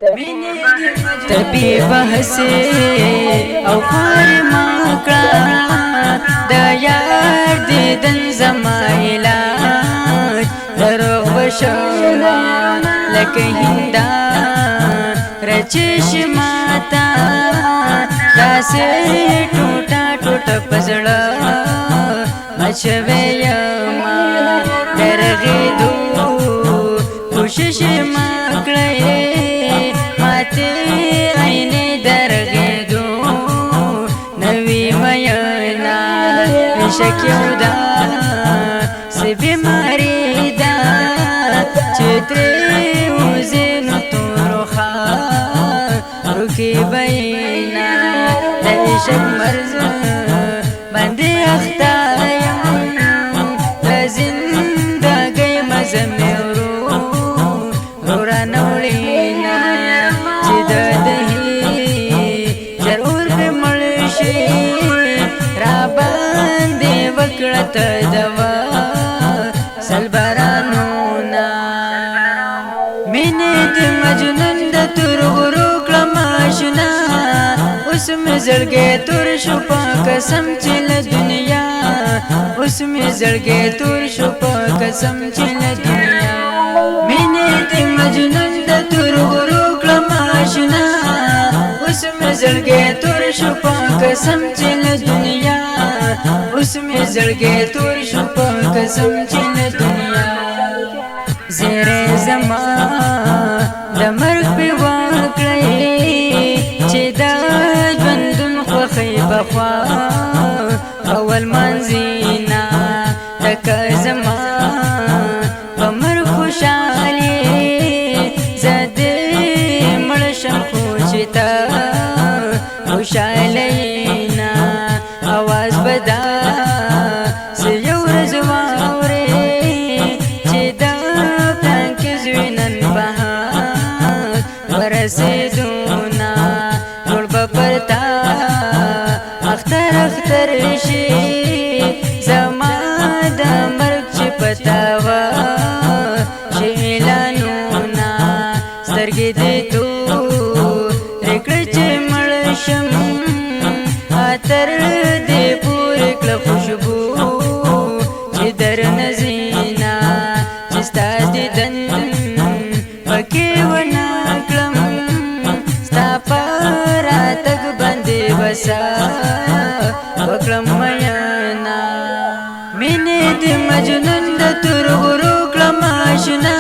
تبي بحثي او خوار مکړه د یار دیدن زما علاج دروغ بشما لکه هنداره چش ماتا داسې ټوټه ټوټه پزړه مچوي یما درغېدو کوشش مکړه ماته عینې درغېدو نوی مینا شکیودا سی بیماری دا چې ترې وځې نو تورخه روکې بینا د عشق مرز باندې اخته یم د زندګۍ مزه مې ورو رانه وړینا چې د دهي ضرور به مړ شي راباندې وکړه ته دوا سلبرانونا مینې د مجنون د تورغرو کړم آشنا اوس مې زړګی تور شو په قسم چې له دنیا اوس مې زړګی تور شو په قسم چې له دنیا مینې د مجنون د تورغرو کړم آشنا اوس مې زړګی تور شو په قسم چې له دنیا اوس مې زړګی تور شو په قسم چې له دنیا زیرې زما د مرګ په وکړې چې د ژوندون خوښۍ بخوا اول منځینا لکه زما په مرګ خوشحالي زه دې مړ شم خو چې ته خوشحاله یې اواز بدا سی یو ورځ واورې چې دا پلان کې زوی نن بهار ورسېدونا ټول به پر تا اختر اختر شي زما د مرګ چې پتا وه چې اعلانونه سترګې دې تورې کړې چې مړ شم تر دې پورې کړه خوشبو چې در نزینا چې ستا دیدن پکې ونه کړم ستا په راتګ باندې بسا وکړم مینا مینې د مجنون د تورغرو کړم آشنا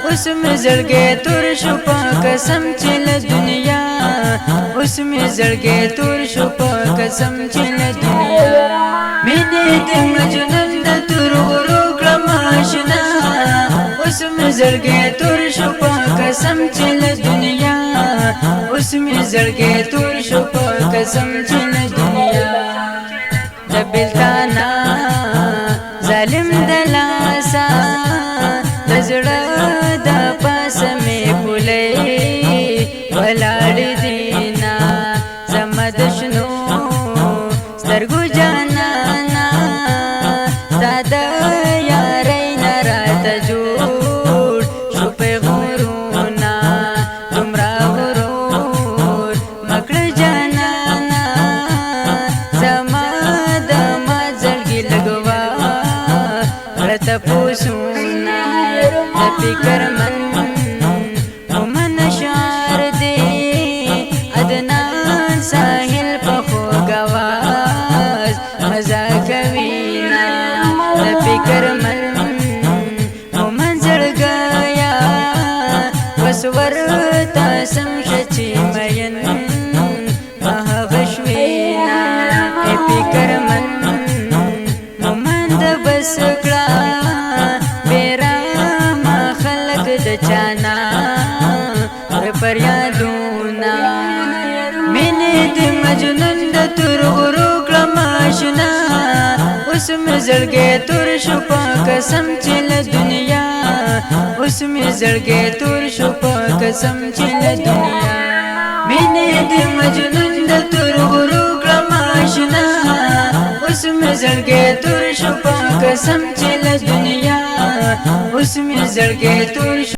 اوس مې زړګی تور شو په قسم چې له دنیا اوس مې زړګی تور شو په قسم چې له دنیا مینې د مجنون د تورغرو کړم آشنا اوس مې زړګی تور شو په قسم چې له دنیا اوس مې زړګی تور شو په قسم چې له دنیا د بیلتانا ظالم د لاسه د زړه د پاسه مې پولې ولاړې دینا زما د شنو سترګو جانانا ستا د یارۍ نه راته جوړ شو پیغورونه دومره غرور مکړه جانانا زما د ما زړګي لګوا کړه تپوسونه د فکر من ومن شعر دی عدنان ساحل په خوږ اواز مزه کوینا د فکر من ومن زړګیا بس ورته سم شه چې مین په هغه شوینا د فکر من ومن د بس کړه بیرامه خلق د چانا پر یادونا مینې د مجنون د تورغرو کړم آشنا اوس مې زړګی تور شو په قسم چې له دنیا اوس مې زړګی تور شو په قسم چې له دنیا مینې د مجنون د تورغرو کړم آشنا اوس مې زړګی تور شو په قسم چې له دنیا اوس مې زړګی تور شو